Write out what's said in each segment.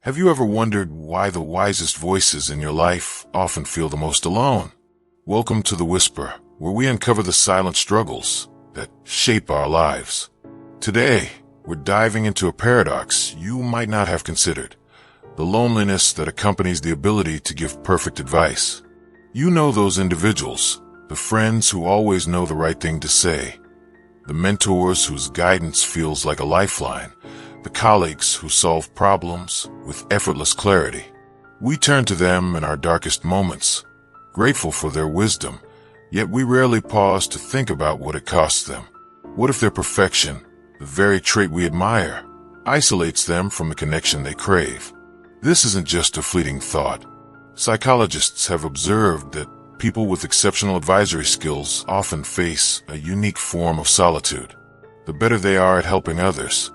Have you ever wondered why the wisest voices in your life often feel the most alone? Welcome to The Whisper, where we uncover the silent struggles that shape our lives. Today, we're diving into a paradox you might not have considered: the loneliness that accompanies the ability to give perfect advice. You know those individuals, the friends who always know the right thing to say, the mentors whose guidance feels like a lifeline, the colleagues who solve problems with effortless clarity. We turn to them in our darkest moments, grateful for their wisdom, yet we rarely pause to think about what it costs them. What if their perfection, the very trait we admire, isolates them from the connection they crave? This isn't just a fleeting thought. Psychologists have observed that people with exceptional advisory skills often face a unique form of solitude. The better they are at helping others,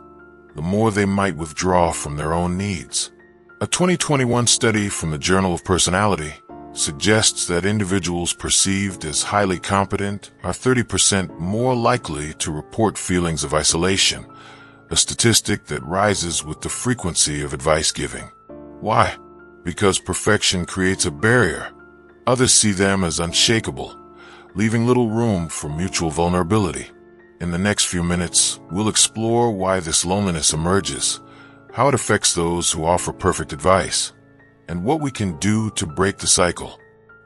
the more they might withdraw from their own needs. A 2021 study from the Journal of Personality suggests that individuals perceived as highly competent are 30% more likely to report feelings of isolation, a statistic that rises with the frequency of advice giving. Why? Because perfection creates a barrier. Others see them as unshakable, leaving little room for mutual vulnerability. In the next few minutes, we'll explore why this loneliness emerges, how it affects those who offer perfect advice, and what we can do to break the cycle.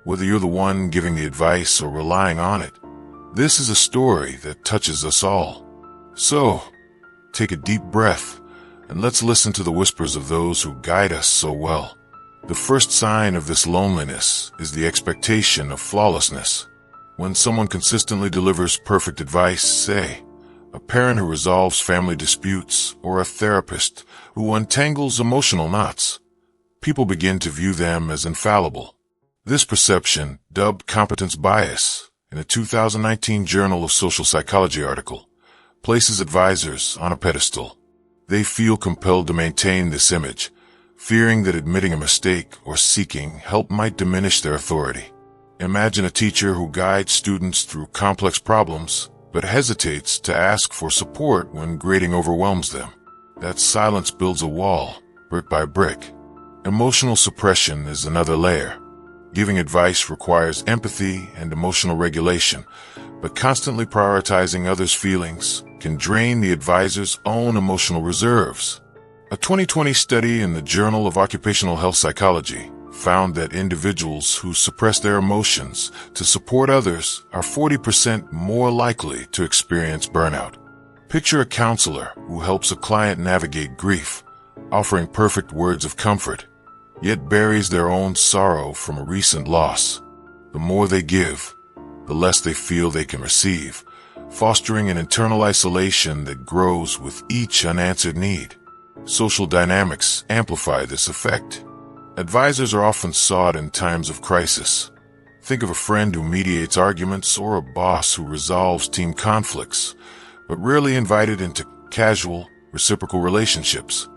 Whether you're the one giving the advice or relying on it, this is a story that touches us all. So, take a deep breath, and let's listen to the whispers of those who guide us so well. The first sign of this loneliness is the expectation of flawlessness. When someone consistently delivers perfect advice, say, a parent who resolves family disputes, or a therapist who untangles emotional knots, people begin to view them as infallible. This perception, dubbed competence bias, in a 2019 Journal of Social Psychology article, places advisors on a pedestal. They feel compelled to maintain this image, fearing that admitting a mistake or seeking help might diminish their authority. Imagine a teacher who guides students through complex problems, but hesitates to ask for support when grading overwhelms them. That silence builds a wall, brick by brick. Emotional suppression is another layer. Giving advice requires empathy and emotional regulation, but constantly prioritizing others' feelings can drain the advisor's own emotional reserves. A 2020 study in the Journal of Occupational Health Psychology found that individuals who suppress their emotions to support others are 40% more likely to experience burnout. Picture a counselor who helps a client navigate grief, offering perfect words of comfort, yet buries their own sorrow from a recent loss. The more they give, the less they feel they can receive, fostering an internal isolation that grows with each unanswered need. Social dynamics amplify this effect. Advisors are often sought in times of crisis. Think of a friend who mediates arguments or a boss who resolves team conflicts, but rarely invited into casual, reciprocal relationships.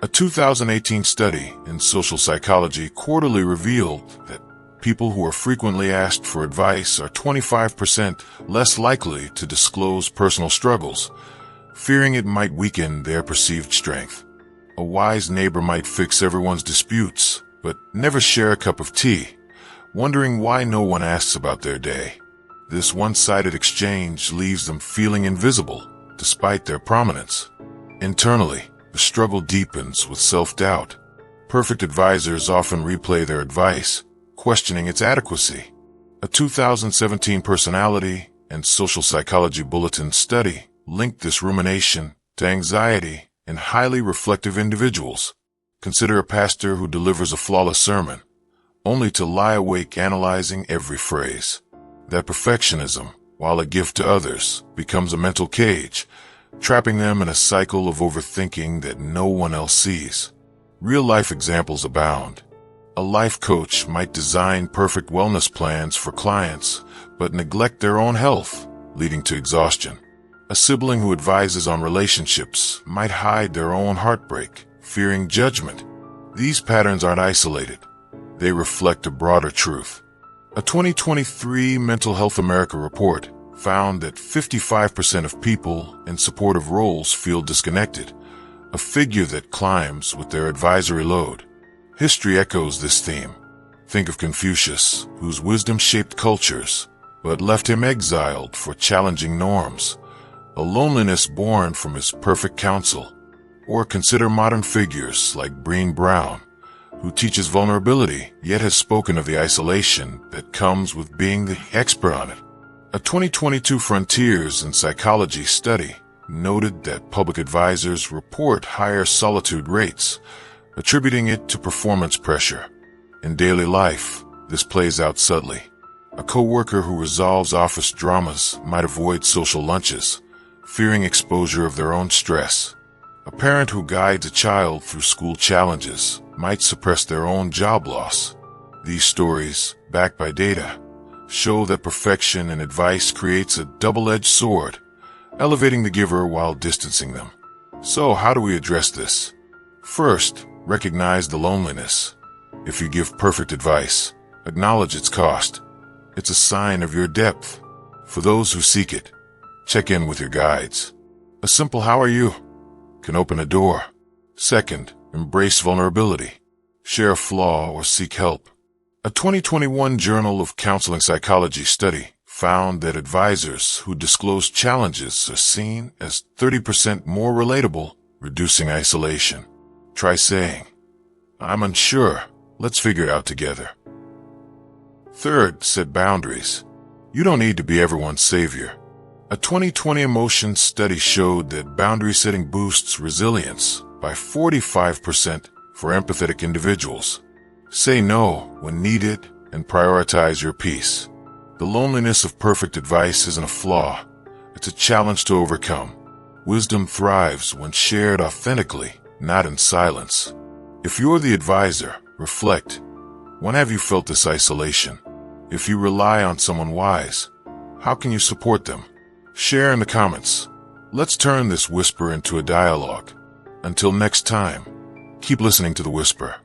A 2018 study in social psychology quarterly revealed that people who are frequently asked for advice are 25% less likely to disclose personal struggles, fearing it might weaken their perceived strength. A wise neighbor might fix everyone's disputes, but never share a cup of tea, wondering why no one asks about their day. This one-sided exchange leaves them feeling invisible, despite their prominence. Internally, the struggle deepens with self-doubt. Perfect advisors often replay their advice, questioning its adequacy. A 2017 Personality and Social Psychology Bulletin study linked this rumination to anxiety in highly reflective individuals. Consider a pastor who delivers a flawless sermon, only to lie awake analyzing every phrase. That perfectionism, while a gift to others, becomes a mental cage, trapping them in a cycle of overthinking that no one else sees. Real-life examples abound. A life coach might design perfect wellness plans for clients, but neglect their own health, leading to exhaustion. A sibling who advises on relationships might hide their own heartbreak, fearing judgment. These patterns aren't isolated. They reflect a broader truth. A 2023 Mental Health America report found that 55% of people in supportive roles feel disconnected, a figure that climbs with their advisory load. History echoes this theme. Think of Confucius, whose wisdom shaped cultures, but left him exiled for challenging norms, a loneliness born from his perfect counsel. Or consider modern figures like Brené Brown, who teaches vulnerability, yet has spoken of the isolation that comes with being the expert on it. A 2022 Frontiers in Psychology study noted that public advisors report higher solitude rates, attributing it to performance pressure. In daily life, this plays out subtly. A coworker who resolves office dramas might avoid social lunches, fearing exposure of their own stress. A parent who guides a child through school challenges might suppress their own job loss. These stories, backed by data, show that perfection in advice creates a double-edged sword, elevating the giver while distancing them. So how do we address this? First, recognize the loneliness. If you give perfect advice, acknowledge its cost. It's a sign of your depth. For those who seek it, check in with your guides. A simple "how are you?" can open a door. Second, embrace vulnerability. Share a flaw or seek help. A 2021 Journal of Counseling Psychology study found that advisors who disclose challenges are seen as 30% more relatable, reducing isolation. Try saying, "I'm unsure. Let's figure it out together." Third, set boundaries. You don't need to be everyone's savior. A 2020 Emotions study showed that boundary setting boosts resilience by 45% for empathetic individuals. Say no when needed and prioritize your peace. The loneliness of perfect advice isn't a flaw. It's a challenge to overcome. Wisdom thrives when shared authentically, not in silence. If you're the advisor, reflect. When have you felt this isolation? If you rely on someone wise, how can you support them? Share in the comments. Let's turn this whisper into a dialogue. Until next time, keep listening to the whisper.